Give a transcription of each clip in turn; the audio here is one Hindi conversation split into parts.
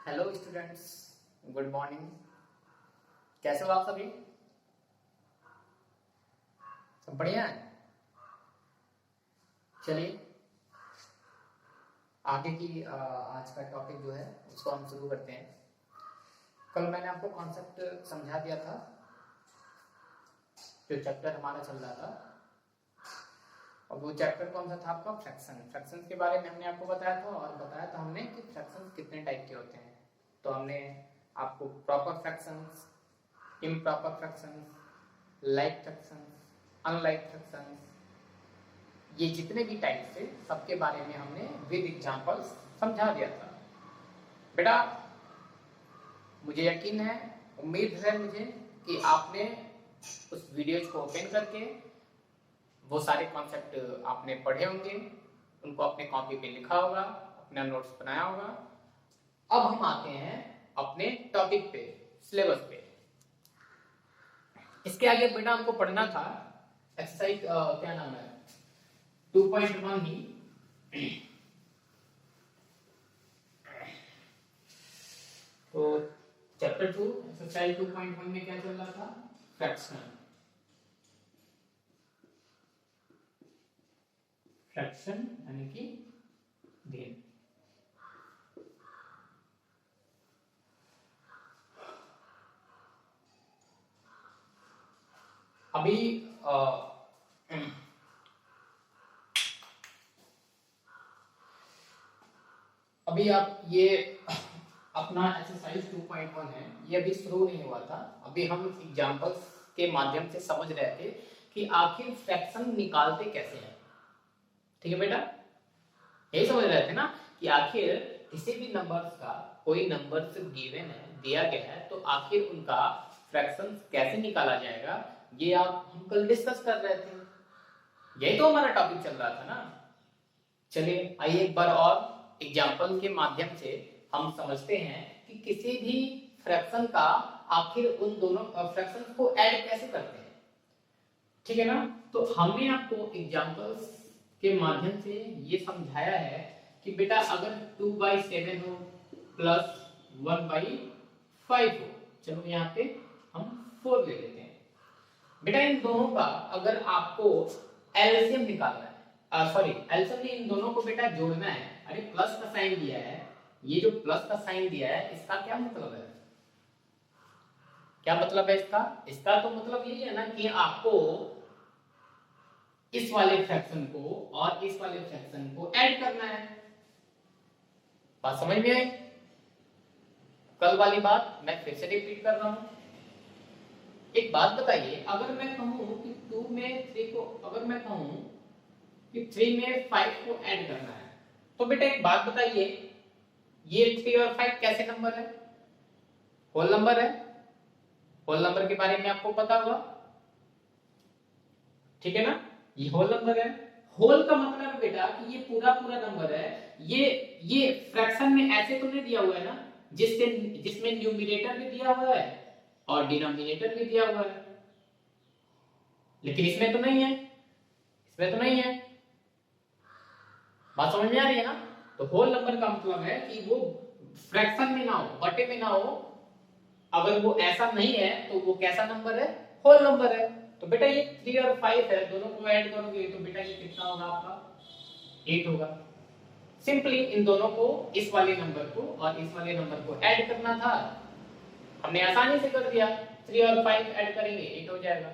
Hello students, good morning. कैसे हो आप सभी? सब बढ़िया है। चलिए आगे की आज का टॉपिक जो है उसको हम शुरू करते हैं। कल मैंने आपको कॉन्सेप्ट समझा दिया था, जो चैप्टर हमारा चल रहा था। और वो चैप्टर कौन सा था आपका? फ्रैक्शन के बारे में हमने आपको बताया था, और बताया था हमने कि फ्रैक्शन कितने टाइप के होते हैं। तो हमने आपको proper fractions, improper fractions, like fractions, unlike fractions, ये जितने भी टाइप थे सबके बारे में हमने विद एग्जांपल्स समझा दिया था। बेटा मुझे यकीन है, उम्मीद है मुझे कि आपने उस वीडियोज को ओपन करके वो सारे कॉन्सेप्ट आपने पढ़े होंगे, उनको अपने कॉपी पे लिखा होगा, अपना नोट्स बनाया होगा। अब हम आते हैं अपने टॉपिक पे, सिलेबस पे। इसके आगे बेटा हमको पढ़ना था एक्सरसाइज क्या नाम है 2.1 ही। तो चैप्टर 2 एक्सरसाइज 2.1 में क्या चल रहा था? फ्रैक्शन। फ्रैक्शन यानी कि भिन्न। अभी अभी आप ये अपना एक्सरसाइज 2.1 है, ये अभी शुरू नहीं हुआ था। अभी हम एग्जांपल्स के माध्यम से समझ रहे थे कि आखिर फ्रैक्शन निकालते कैसे हैं। ठीक है बेटा, यही समझ रहे थे ना कि आखिर किसी भी नंबर्स का कोई नंबर से गिवन है, दिया गया है, तो आखिर उनका फ्रैक्शन कैसे निकाला जाएगा, ये आप हम कल डिस्कस कर रहे थे। यही तो हमारा टॉपिक चल रहा था ना। चलिए आइए एक बार और एग्जांपल के माध्यम से हम समझते हैं कि किसी भी फ्रैक्शन का आखिर उन दोनों फ्रैक्शंस को ऐड कैसे करते हैं। ठीक है ना। तो हमने आपको एग्जांपल्स के माध्यम से ये समझाया है कि बेटा अगर 2/7 हो प्लस 1/5 हो, चलो यहाँ पे हम 4 ले लेते हैं। बेटा इन दोनों का अगर आपको एलसीएम निकालना है, सॉरी एलसीएम नहीं, इन दोनों को बेटा जोड़ना है। अरे प्लस का साइन दिया है, ये जो प्लस का साइन दिया है इसका क्या मतलब है? क्या मतलब है इसका? इसका तो मतलब यही है ना कि आपको इस वाले फ्रैक्शन को और इस वाले फ्रैक्शन को ऐड करना है। बात समझ में आई? कल वाली बात मैं फिर से रिपीट कर रहा हूं। एक बात बताइए, अगर मैं कहूं कि 2 में 3 को, अगर मैं कहूं कि 3 में 5 को ऐड करना है, तो बेटा एक बात बताइए, ये 3 और 5 कैसे नंबर है? होल नंबर है। होल नंबर के बारे में आपको पता होगा, ठीक है ना। ये होल नंबर है। होल का मतलब बेटा कि ये पूरा पूरा नंबर है। ये फ्रैक्शन में ऐसे तो नहीं दिया हुआ है ना जिसमें न्यूमरेटर भी दिया हुआ है और डिनोमिनेटर भी दिया हुआ है, लेकिन इसमें तो नहीं है। इसमें तो नहीं है। बात समझ में आ रही है ना। तो होल नंबर का मतलब है कि वो फ्रैक्शन में ना हो, बटे में ना हो। अगर वो ऐसा नहीं है तो वो कैसा नंबर है? होल नंबर है। तो बेटा ये 3 और 5 है, दोनों को ऐड करोगे तो बेटा ये कितना होगा आपका? 8 होगा। सिंपली इन दोनों को, इस वाले नंबर को और इस वाले नंबर को ऐड करना था, हमने आसानी से कर दिया। 3 और 5 ऐड करेंगे 8 हो जाएगा।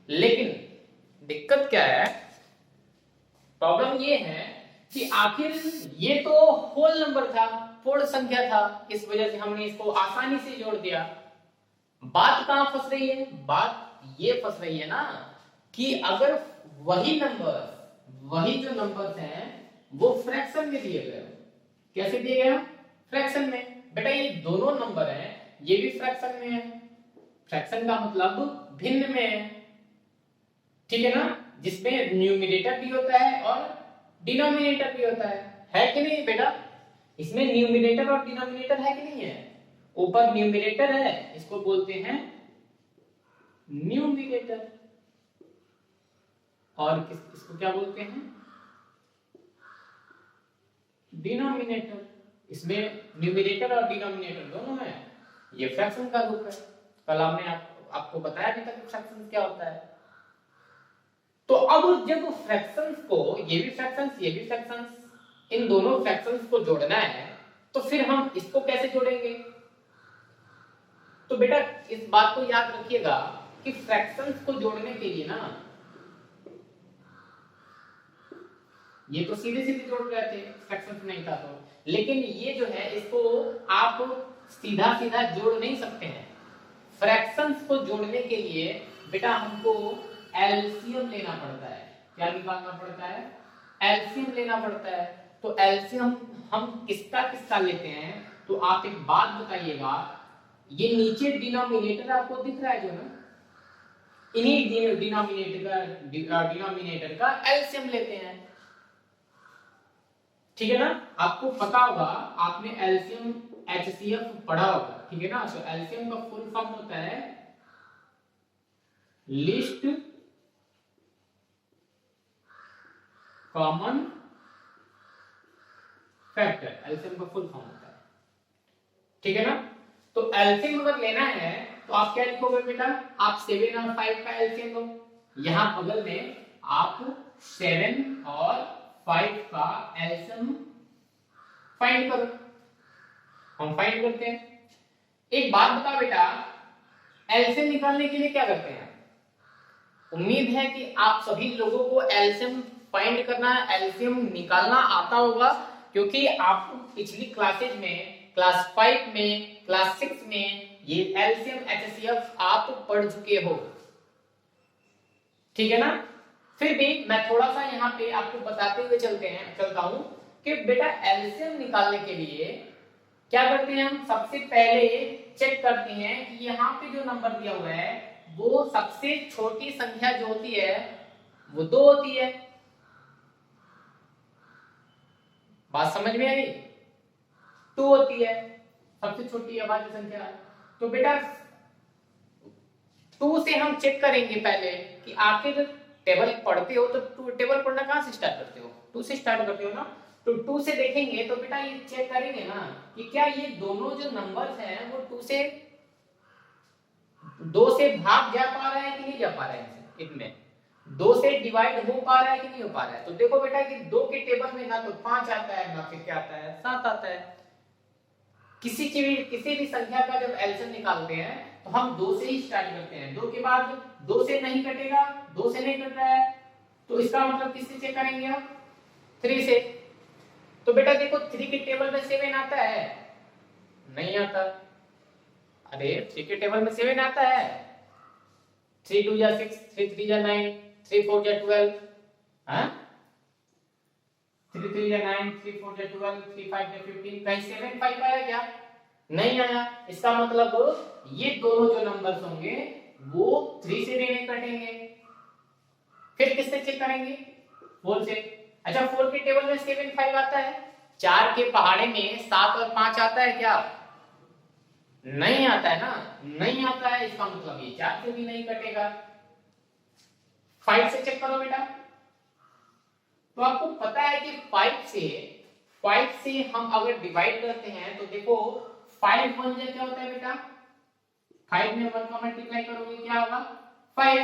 लेकिन दिक्कत क्या है, प्रॉब्लम ये है कि आखिर ये तो होल नंबर था, पूर्ण संख्या था, इस वजह से हमने इसको आसानी से जोड़ दिया। बात कहां फंस रही है? बात ये फंस रही है ना कि अगर वही जो नंबर्स हैं वो फ्रैक्शन में दिए गए। कैसे दिए गए? फ्रैक्शन में। बेटा ये दोनों नंबर हैं, ये भी फ्रैक्शन में है। फ्रैक्शन का मतलब भिन्न में है, ठीक है ना, जिसमें न्यूमरेटर भी होता है और डिनोमिनेटर भी होता है कि नहीं बेटा? इसमें न्यूमरेटर और डिनोमिनेटर है कि नहीं है? ऊपर न्यूमरेटर है, इसको बोलते हैं न्यूमरेटर, और इसको क्या बोलते हैं? डिनोमिनेटर। इसमें न्यूमरेटर और डिनोमिनेटर दोनों है, ये फ्रैक्शन का रूप है। कल हमने आपको बताया भी था कि फ्रैक्शन क्या होता है। तो अब जब फ्रैक्शंस को, ये भी फ्रैक्शंस ये भी फ्रैक्शंस, इन दोनों फ्रैक्शंस को जोड़ना है, तो फिर हम इसको कैसे जोड़ेंगे? तो बेटा इस बात को याद रखिएगा कि फ्रैक्शंस को जोड़ने के लिए ना, ये तो सीधे सीधे जोड़ रहे थे, फ्रैक्शंस नहीं था तो, लेकिन ये जो है इसको आप सीधा सीधा जोड़ नहीं सकते हैं। फ्रैक्शंस को जोड़ने के लिए बेटा हमको एलसीएम लेना पड़ता है। क्या निकालना पड़ता है? एलसीएम लेना पड़ता है। तो एलसीएम हम किसका किसका लेते हैं? तो आप एक बात बताइएगा, ये नीचे डिनोमिनेटर आपको दिख रहा है जो ना, इन्हीं डिनोमिनेटर का एलसीएम लेते हैं। ठीक है ना? आपको पता होगा, आपने एलसीएम एचसीएफ पढ़ा होगा, ठीक है ना? तो एलसीएम का फुल फॉर्म होता है लिस्ट कॉमन फैक्टर, एलसीएम का फुल फॉर्म होता है। ठीक है ना? तो एलसीएम अगर लेना है तो आप क्या लिखोगे बेटा? आप 7 और 5 का एलसीएम लो। यहां बगल में आप 7 और 5 का एलसीएम फाइंड करो। हम फाइंड करते हैं। एक बात बता बेटा, एलसीएम निकालने के लिए क्या करते हैं? उम्मीद है कि आप सभी लोगों को एलसीएम फाइंड करना, एलसीएम निकालना आता होगा, क्योंकि आप पिछली क्लासेज में, क्लास 5 में, क्लास 6 में ये एलसीएम एचसीएफ आप पढ़ चुके हो। ठीक है ना? फिर भी मैं थोड़ा सा यहाँ पे आपको बताते हुए चलता हूं कि बेटा एलसीएम निकालने के लिए क्या करते हैं हम? सबसे पहले चेक करते हैं कि यहाँ पे जो नंबर दिया हुआ है वो सबसे छोटी संख्या जो होती है वो 2 होती है। बात समझ में आई? 2 होती है सबसे छोटी अभाज्य संख्या। तो बेटा 2 से हम चेक करेंगे पहले कि आखिर टेबल पढ़ते हो तो टेबल पढ़ना कहां से स्टार्ट करते हो? 2 से स्टार्ट करते हो ना? तो 2 से देखेंगे तो बेटा ये चेक करेंगे ना कि क्या ये दोनों जो नंबर्स हैं वो 2 से भाग जा पा रहा है कि नहीं जा पा रहा है, इनमें 2 से डिवाइड हो पा रहा है कि नहीं हो पा रहा है। तो देखो बेटा कि 2 के टेबल में ना तो 5 आता है, ना फिर क्या आता है, 7 आता है। किसी भी संख्या का जब एलसीएम निकालते हैं तो हम 2 से ही स्टार्ट करते हैं। 2 के बाद 2 से नहीं कटेगा, 2 से नहीं कट रहा है, तो इसका मतलब किससे चेक करेंगे हम? 3 से। तो बेटा देखो 3 के टेबल में 7 आता है? नहीं आता। अरे 3 के टेबल में 7 आता है? 3 2 या 6, 3 3 या 9, 3 4 या 12, हाँ? 3 3 या 9, 3 4 या 12, 3 5 या 15, कहीं 7 5 आया क्या? नहीं आया। इसका मतलब ये दोनों जो नंबर्स होंगे वो 3 से भी नहीं कटेंगे। फिर किससे चेक करेंगे? 4 से। अच्छा 4 के टेबल में 7 5 आता है? 4 के पहाड़े में 7 और 5 आता है क्या? नहीं आता है ना? नहीं आता है, इसका मतलब ये 4 से भी नहीं कटेगा। 5 से चेक करो बेटा। तो आपको पता है कि 5 से हम अगर डिवाइड करते हैं तो देखो 5 1 जा क्या होता है बेटा? 5 में 1 का मल्टीप्लाई करोगे क्या होगा? 5।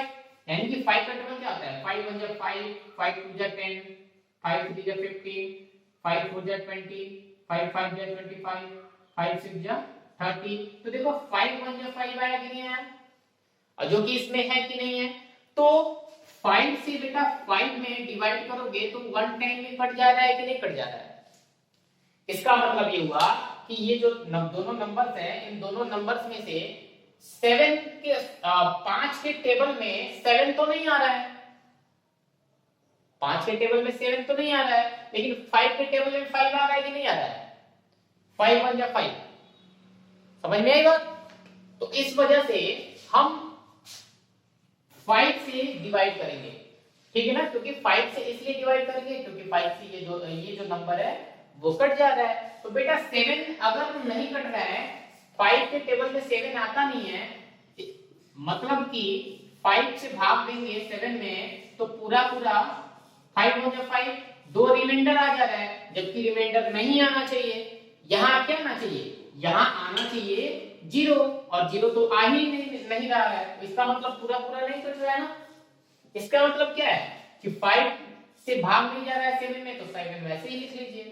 यानी कि 5 का टेबल क्या होता है? 5 1 जा 5, 5 2 जा 10, 5 3 जा 15, 5 4 जा 20, 5 5 जा 25, 5 6 जा 30। तो देखो 5 1 जा 5 आया कि नहीं आया? और जो कि इसमें है कि नहीं है? तो 5 से बेटा 5 में डिवाइड करोगे तो 1 टाइम में कट जा रहा है कि नहीं कट जा रहा है? इसका मतलब ये हुआ कि ये जो दोनों नंबर्स हैं, इन दोनों नंबर्स में से 5 के टेबल में 7 तो नहीं आ रहा है। 5 के टेबल में 7 तो नहीं आ रहा है, लेकिन 5 के टेबल में 5 आ रहा है कि नहीं आ रहा है? 5 1 जा 5। समझ में आई बात? तो इस वजह से हम 5 से डिवाइड करेंगे। ठीक है ना? क्योंकि 5 से इसलिए डिवाइड करेंगे क्योंकि 5 से ये जो नंबर है वो कट जा रहा है। तो बेटा 7 अगर नहीं कट रहा है, 5 के टेबल में 7 आता नहीं है, मतलब कि 5 से भाग देंगे 7 में तो पूरा 5 1 जा 5, 2 रिमाइंडर आ जा रहा है, जबकि रिमाइंडर नहीं आना चाहिए। यहाँ क्या आना चाहिए, यहाँ आना चाहिए 0, और 0 तो आ ही नहीं रहा है, तो इसका मतलब पूरा पूरा नहीं कट रहा है ना। इसका मतलब क्या है कि 5 से भाग नहीं जा रहा है 7 में, तो 7 वैसे ही लिख लीजिए।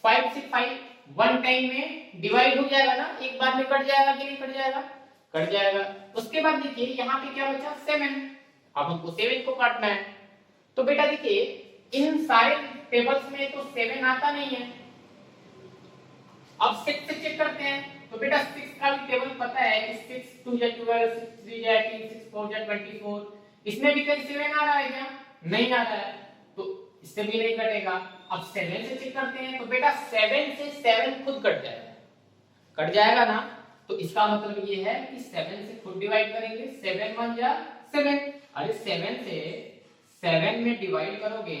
5 से 5 वन टाइम में डिवाइड हो जाएगा ना, एक बार में कट जाएगा कि नहीं कट जाएगा, कट जाएगा। उसके बाद देखिए यहाँ पे क्या बचा 7, अब हमको 7 को काटना है। तो बेटा देखिए इन सारे टेबल्स में तो 7 आता नहीं है, अब 6 से चेक करते हैं। तो बेटा 6 का भी टेबल पता है कि 6 2 या 12, 6 3 या 18, 6 4 या 24, इसमें भी कहीं 7 आ रहा है क्या, नहीं आ रहा है, तो इससे भी नहीं कटेगा। अब 7 से चेक करते हैं, तो बेटा 7 से 7 खुद कट जाएगा, कट जाएगा ना, तो इसका मतलब ये है कि 7 से खुद डिवाइड करेंगे, 7 1 या 7। अरे 7 से 7 में डिवाइड करोगे,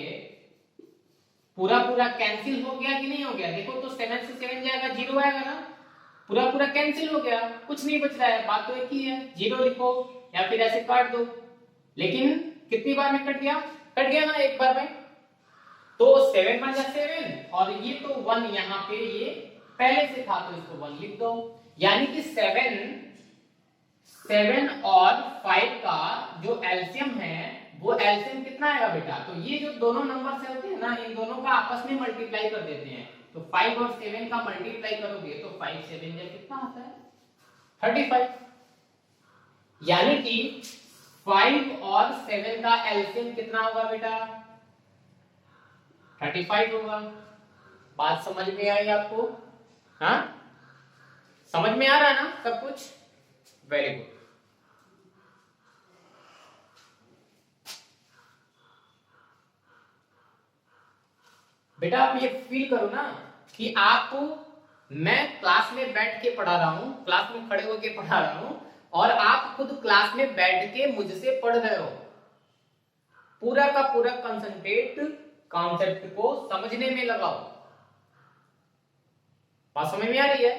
पूरा पूरा कैंसिल हो गया कि नहीं हो गया, देखो तो 7 से 7 जाएगा 0 आएगा ना, पूरा पूरा कैंसिल हो गया, कुछ नहीं बच रहा है, बात तो एक ही है, 0 लिखो या फिर ऐसे काट दो। लेकिन कितनी बार में कट गया, कट गया ना एक बार में, तो 7 1 या 7, और ये तो 1 यहाँ पे ये पहले से था, तो इसको 1 लिख दो। यानी कि 7 और 5 का जो एलसीएम है वो एलसीएम कितना आएगा बेटा, तो ये जो दोनों नंबर से होते हैं ना, इन दोनों का आपस में मल्टीप्लाई कर देते हैं, तो 5 और 7 का मल्टीप्लाई करोगे तो 5 7 या कितना आता है 35। यानी कि 5 और 7 का एलसीएम कितना होगा बेटा 35 होगा। बात समझ में आई आपको, हाँ समझ में आ रहा है ना सब कुछ, वेरी गुड। बेटा आप ये फील करो ना कि आपको मैं क्लास में बैठ के पढ़ा रहा हूं, क्लास में खड़े होके पढ़ा रहा हूं, और आप खुद क्लास में बैठ के मुझसे पढ़ रहे हो, पूरा का पूरा कंसंट्रेट कॉन्सेप्ट को समझने में लगाओ। बात समझ में आ रही है,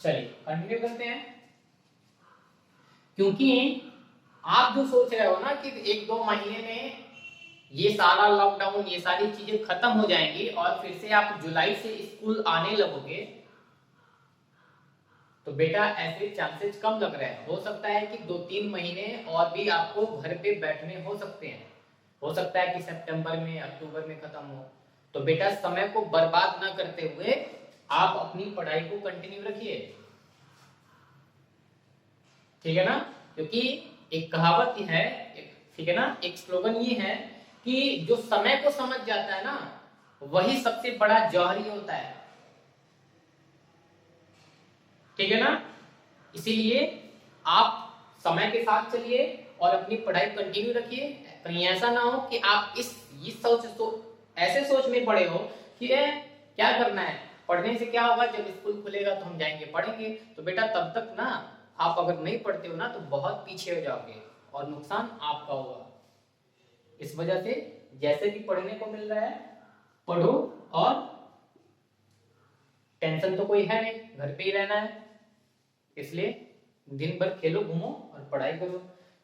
चलिए कंटिन्यू करते हैं। क्योंकि आप जो सोच रहे हो ना कि 1-2 महीने में ये सारा लॉकडाउन, ये सारी चीजें खत्म हो जाएंगी और फिर से आप जुलाई से स्कूल आने लगोगे, तो बेटा ऐसे चांसेस कम लग रहे हैं। हो सकता है कि 2-3 महीने और भी आपको घर पे बैठने हो सकते हैं, हो सकता है कि सितंबर में अक्टूबर में खत्म हो। तो बेटा समय को बर्बाद ना करते हुए आप अपनी पढ़ाई को कंटिन्यू रखिए, ठीक है ना। क्योंकि एक कहावत है, ठीक है ना, एक स्लोगन ये है कि जो समय को समझ जाता है ना वही सबसे बड़ा जौहरी होता है, ठीक है ना। इसीलिए आप समय के साथ चलिए और अपनी पढ़ाई कंटिन्यू रखिए। कहीं ऐसा ना हो कि आप इस ऐसे सोच में पड़े हो कि क्या करना है, पढ़ने से क्या होगा, जब स्कूल खुलेगा तो हम जाएंगे पढ़ेंगे। तो बेटा तब तक ना आप अगर नहीं पढ़ते हो ना तो बहुत पीछे हो जाओगे और नुकसान आपका होगा। इस वजह से जैसे भी पढ़ने को मिल रहा है पढ़ो, और टेंशन तो कोई है नहीं, घर पे ही रहना है, इसलिए दिन भर खेलो घूमो और पढ़ाई करो।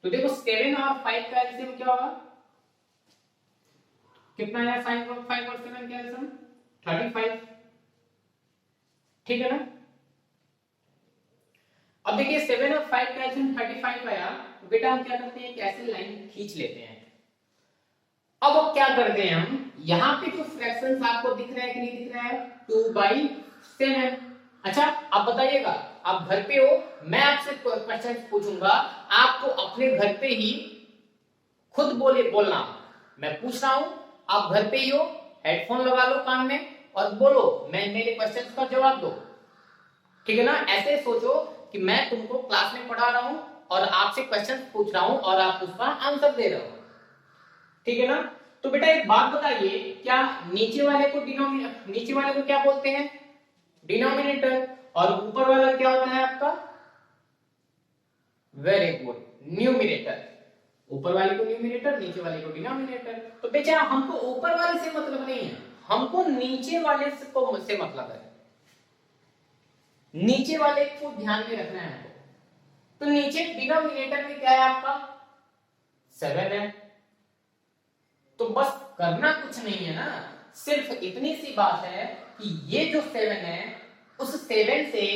तो देखो 7 और 5 का एलसीएम क्या होगा, कितना है 5 और 7 का एलसीएम 35, ठीक है ना। अब देखिए 7 और 5 का एलसीएम 35 आया, तो बेटा हम क्या करते हैं, एक ऐसे लाइन खींच लेते हैं। अब वो क्या करते हैं हम, यहाँ पे जो फ्रैक्शंस आपको दिख रहा है कि नहीं दिख रहा है, 2/7। अच्छा अब बताइएगा, आप घर पे हो, मैं आपसे क्वेश्चन पूछूंगा, आपको अपने घर पे ही खुद बोलना, मैं पूछ रहा हूं, आप घर पे ही हो, हेडफोन लगा लो कान में और बोलो, मैं मेरे क्वेश्चन का जवाब दो, ठीक है ना। ऐसे सोचो कि मैं तुमको क्लास में पढ़ा रहा हूं और आपसे क्वेश्चन पूछ रहा हूं और आप उसका आंसर दे रहे हो, ठीक है ना। तो बेटा एक बात बताइए, क्या नीचे वाले को क्या बोलते हैं, डिनोमिनेटर, और ऊपर वाला क्या होता है आपका, वेरी गुड, न्यूमिनेटर। ऊपर वाले को न्यूमिनेटर, नीचे वाले को डिनोमिनेटर। तो बेटा हमको ऊपर वाले से मतलब नहीं है, हमको नीचे वाले से मतलब है, नीचे वाले को ध्यान में रखना है हमको। तो नीचे डिनोमिनेटर में क्या है आपका 7 है, तो बस करना कुछ नहीं है ना, सिर्फ इतनी सी बात है कि ये जो 7 है उस 7 से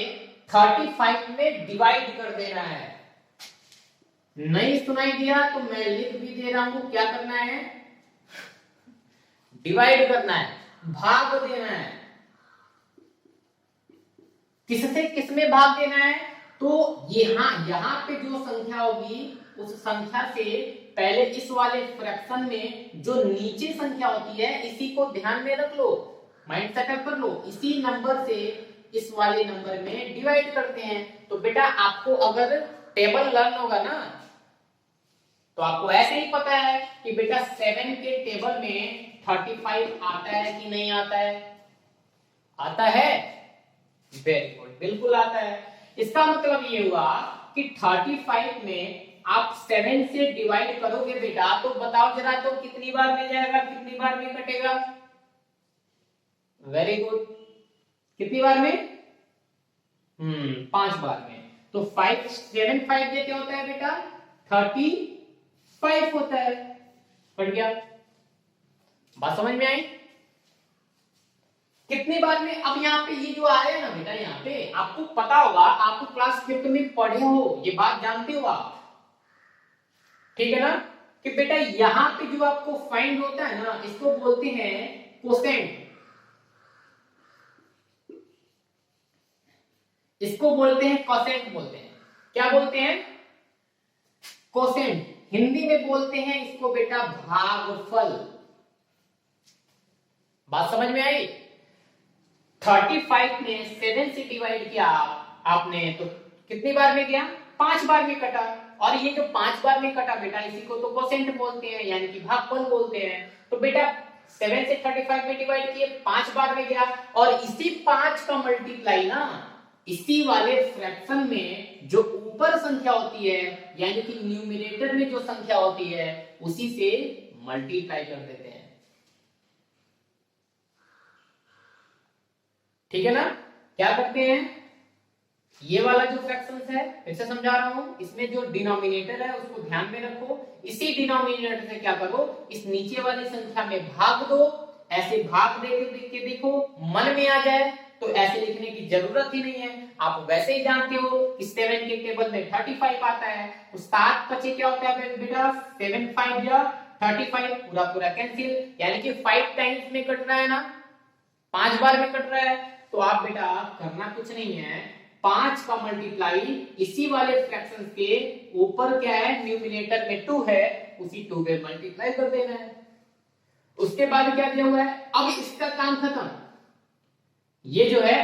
35 में डिवाइड कर देना है। नहीं सुनाई दिया तो मैं लिख भी दे रहा हूं, क्या करना है, डिवाइड करना है, भाग देना है। किससे किसमें भाग देना है, तो यहां पे जो संख्या होगी उस संख्या से पहले इस वाले फ्रैक्शन में जो नीचे संख्या होती है इसी को ध्यान में रख लो, माइंड सेटअप कर लो, इसी नंबर से इस वाले नंबर में डिवाइड करते हैं। तो बेटा आपको अगर टेबल लर्न होगा ना तो आपको ऐसे ही पता है कि बेटा 7 के टेबल में 35 आता है कि नहीं आता है, आता है, वेरी गुड, बिल्कुल आता है। इसका मतलब ये हुआ कि 35 में आप 7 से डिवाइड करोगे बेटा तो बताओ जरा तो कितनी बार में जाएगा, कितनी बार में कटेगा, वेरी गुड, कितनी बार में, 5 बार में। तो 5 7 5 ये क्या होता है बेटा, 35 होता है, पढ़ गया, बात समझ में आई, कितनी बार में। अब यहाँ पे ये जो आ रहा है ना बेटा, यहाँ पे आपको पता होगा, आपको क्लास 5th में पढ़े हो, ये बात जानते हो आप, ठीक है ना, कि बेटा यहाँ पे जो आपको फाइंड होता है ना इसको बोलते हैं कोसेंट, इसको बोलते हैं कोसेंट, बोलते हैं, क्या बोलते हैं, कोसेंट, हिंदी में बोलते हैं इसको बेटा भागफल। बात समझ में आई। 35 में 7 से डिवाइड किया आपने तो कितनी बार में गया, 5 बार में कटा, और ये जो 5 बार में कटा बेटा इसी को तो कोसेंट बोलते हैं, यानी कि भागफल बोलते हैं। तो बेटा 7 से 35 में डिवाइड किए, 5 बार में गया, और इसी 5 का मल्टीप्लाई ना इसी वाले फ्रैक्शन में जो ऊपर संख्या होती है, यानी कि न्यूमरेटर में जो संख्या होती है उसी से मल्टीप्लाई कर देते हैं, ठीक है ना। क्या करते हैं, ये वाला जो फ्रैक्शंस है फिर से समझा रहा हूं, इसमें जो डिनोमिनेटर है उसको ध्यान में रखो, इसी डिनोमिनेटर से क्या करो, इस नीचे वाली संख्या में भाग दो, ऐसे भाग देख के देखो, मन में आ जाए तो ऐसे लिखने की जरूरत ही नहीं है, आप वैसे ही जानते हो कि 7 के टेबल में 35 आता है, तो 7 बचे क्या होता है बेटा, 7 5 या 35, पूरा पूरा कैंसिल, यानी कि 5 टाइम्स में कट रहा है ना, 5 बार में कट रहा है। तो आप बेटा करना कुछ नहीं है, 5 का मल्टीप्लाई इसी वाले फ्रैक्शंस के ऊपर क्या है, न्यूमरेटर में 2 है, उसी 2 पे मल्टीप्लाई कर देना है। उसके बाद क्या दिया हुआ है, अब इसका काम खत्म, ये जो है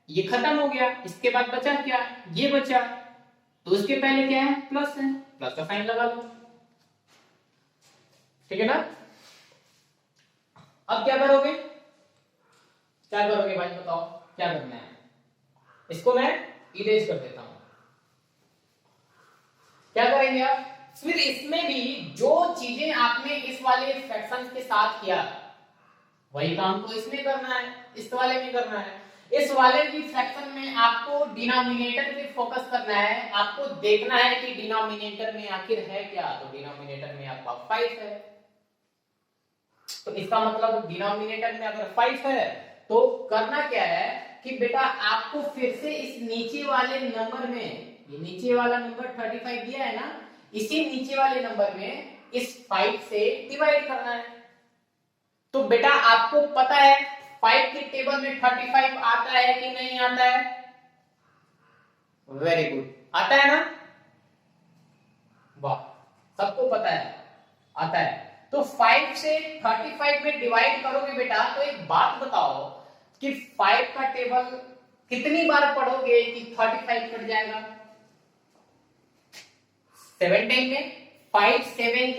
ये खत्म हो गया, इसके बाद बचा क्या, ये बचा, तो उसके पहले क्या है, प्लस है, प्लस का साइन लगा लो, ठीक है ना। अब क्या करोगे, क्या करोगे भाई बताओ, क्या करना है, इसको मैं इरेज कर देता हूं, क्या करेंगे आप, फिर इसमें भी जो चीजें आपने इस वाले फ्रैक्शन के साथ किया वही काम तो इसमें करना है, इस वाले में करना है। इस वाले की फ्रैक्शन में आपको डिनोमिनेटर पे फोकस करना है, आपको देखना है कि डिनोमिनेटर में आखिर है क्या, तो डिनोमिनेटर में आपका 5 है, तो इसका मतलब डिनोमिनेटर में अगर 5 है तो करना क्या है कि बेटा आपको फिर से इस नीचे वाले नंबर में, ये नीचे वाला नंबर 35 दिया है ना, इसी नीचे वाले नंबर में इस 5 से डिवाइड करना है। तो बेटा आपको पता है 5 के टेबल में 35 आता है कि नहीं आता है, वेरी गुड, आता है ना, वाह, सबको पता है आता है। तो 5 से 35 में डिवाइड करोगे बेटा, तो एक बात बताओ कि 5 का टेबल कितनी बार पढ़ोगे कि 35 कट जाएगा, 7 टाइम में, 5 7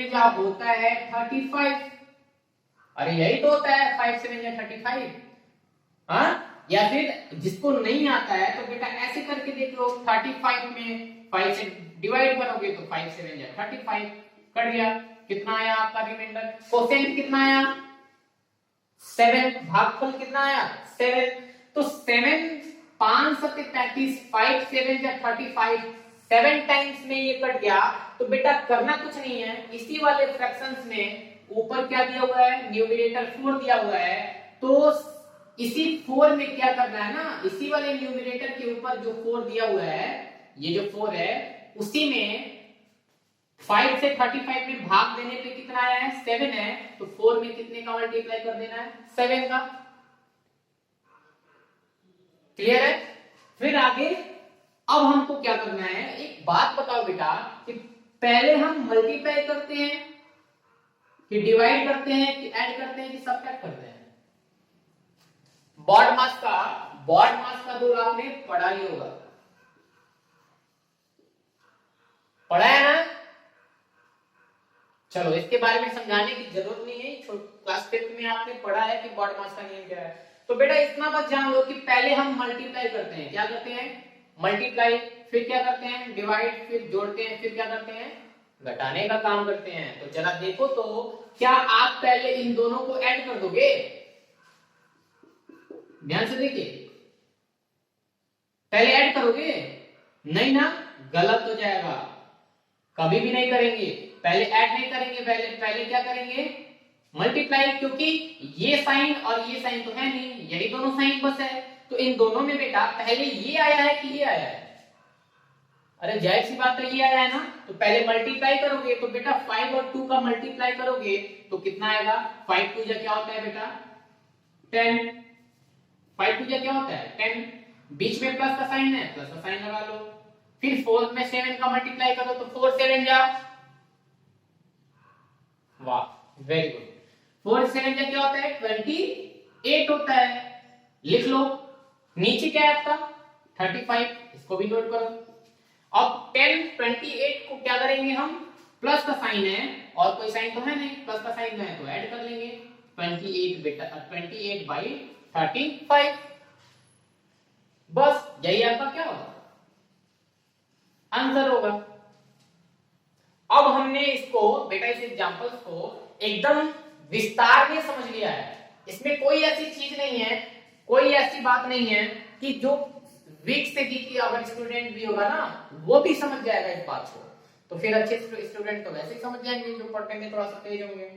जा होता है 35, अरे यही तो होता है 5 7 जा 35, हाँ, या फिर जिसको नहीं आता है तो बेटा ऐसे करके देख लो, 35 में 5 से डिवाइड करोगे तो 5 7 जा 35 कट गया, कितना आया आपका रिमाइंडर, कोसेंट कितना आया 7, भागफल कितना आया 7, तो 7 5 7 35, 5 7 जा 35, 7 टाइम्स में ये कट गया। तो बेटा करना कुछ नहीं है, इसी वाले फ्रैक्शंस में ऊपर क्या दिया हुआ है, न्यूमरेटर 4 दिया हुआ है, तो इसी 4 में क्या करना है ना, इसी वाले न्यूमरेटर के ऊपर जो 4 दिया हुआ है, ये जो 4 है उसी में 5 से 35 में भाग देने पे कितना आया है, 7 है, तो 4 में कितने का मल्टीप्लाई कर देना है, 7 का। क्लियर है? फिर आगे अब हमको क्या करना है, एक बात बताओ बेटा कि पहले हम मल्टीप्लाई करते हैं कि डिवाइड करते हैं कि ऐड करते हैं कि सबट्रैक्ट करते हैं? बॉड मास का रूल आपने पढ़ा ही होगा, पढ़ा है ना? चलो इसके बारे में समझाने की जरूरत नहीं है, क्लास 5 में आपने पढ़ा है कि बॉड मास का नियम क्या है। तो बेटा इतना बस जान लो कि पहले हम मल्टीप्लाई करते हैं, क्या करते हैं, मल्टीप्लाई, फिर क्या करते हैं, डिवाइड, फिर जोड़ते हैं, फिर क्या करते हैं, घटाने का काम करते हैं। तो जरा देखो तो क्या आप पहले इन दोनों को ऐड कर दोगे? ध्यान से देखिए, पहले ऐड करोगे? नहीं ना, गलत हो जाएगा, कभी भी नहीं करेंगे। पहले ऐड नहीं करेंगे, पहले क्या करेंगे, मल्टीप्लाई, क्योंकि ये साइन और ये साइन तो है नहीं, यही दोनों साइन बस है। तो इन दोनों में बेटा पहले ये आया है कि ये आया है? अरे जाहिर सी बात है ये आया है ना, तो पहले मल्टीप्लाई करोगे तो बेटा 5 और 2 का मल्टीप्लाई करोगे तो कितना आएगा, 5 2 क्या होता है बेटा, 10, 5 2 क्या होता है, 10, बीच में प्लस का साइन है, प्लस का साइन लगा लो। फिर 4 में 7 का मल्टीप्लाई करो तो 4 7 जा, वाह वेरी गुड, 4 7 क्या होता है, 28 होता है। लिख लो, नीचे क्या है आपका 35, इसको भी नोट करो। अब 10 28 को क्या करेंगे हम, प्लस का साइन है और कोई साइन तो है नहीं, प्लस का साइन है तो ऐड कर लेंगे, 28 बेटा 28/35, बस यही आपका क्या होगा, आंसर होगा। अब हमने इसको बेटा इस एग्जांपल्स को एकदम विस्तार में समझ लिया है, इसमें कोई ऐसी चीज नहीं है, कोई ऐसी बात नहीं है कि जो वीक से वीक की अगर स्टूडेंट भी होगा ना वो भी समझ जाएगा इस बात को। तो फिर अच्छे स्टूडेंट तो वैसे ही समझ जाएंगे जो पढ़ने में थोड़ा सा तेज होंगे,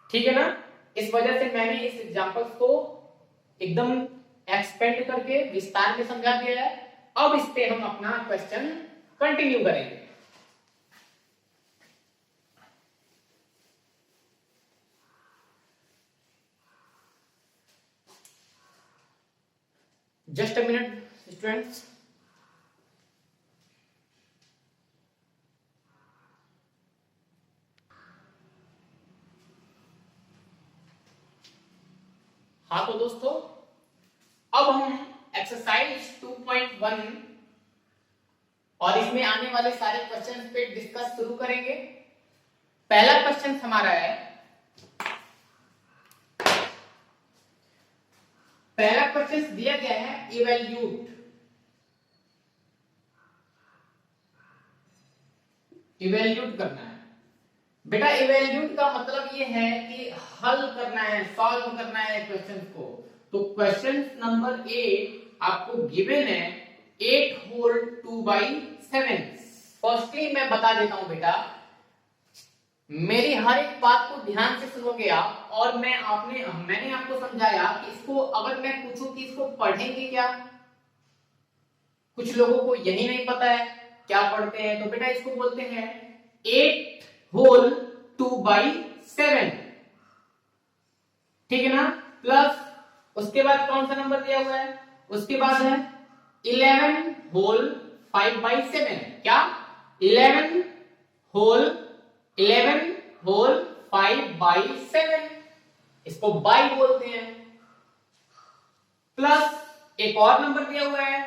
ठीक है ना। इस वजह से मैंने इस एग्जांपल्स को एकदम एक्सपेंड करके विस्तार में समझा दिया है। अब इस पे हम अपना क्वेश्चन कंटिन्यू करेंगे। Just a minute students. हाँ तो दोस्तों अब हम एक्सरसाइज 2.1 और इसमें आने वाले सारे क्वेश्चन पे डिस्कस शुरू करेंगे। पहला क्वेश्चन हमारा है, पहला क्वेश्चन दिया गया है इवैल्यूट, इवैल्यूट करना है बेटा। इवैल्यूट का मतलब ये है कि हल करना है, सॉल्व करना है क्वेश्चन को। तो क्वेश्चन नंबर 8 आपको गिवन है 8 होल 2/7। फर्स्टली मैं बता देता हूं बेटा, मेरी हर एक बात को ध्यान से सुनोगे आप, और मैंने आपको समझाया कि इसको अगर मैं पूछूं कि इसको पढ़ेंगे क्या, कुछ लोगों को यही नहीं पता है क्या पढ़ते हैं, तो बेटा इसको बोलते हैं 8 होल 2/7, ठीक है ना। प्लस उसके बाद कौन सा नंबर दिया हुआ है, उसके बाद है 11 होल 5/7, क्या 11 होल 5/7, इसको बाई बोलते हैं। प्लस एक और नंबर दिया हुआ है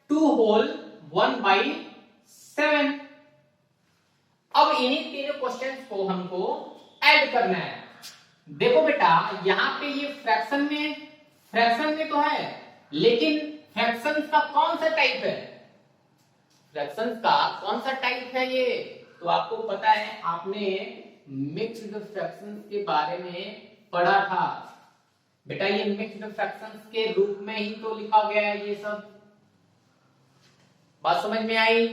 2 होल 1/7। अब इन्हीं तीनों क्वेश्चंस को हमको ऐड करना है। देखो बेटा यहां पे ये फ्रैक्शन में तो है, लेकिन फ्रैक्शंस का कौन सा टाइप है, फ्रैक्शंस का कौन सा टाइप है ये तो आपको पता है, आपने मिक्स्ड फ्रैक्शंस के बारे में पढ़ा था बेटा। ये मिक्स्ड फ्रैक्शंस के रूप में ही तो लिखा गया है, ये सब बात समझ में आई,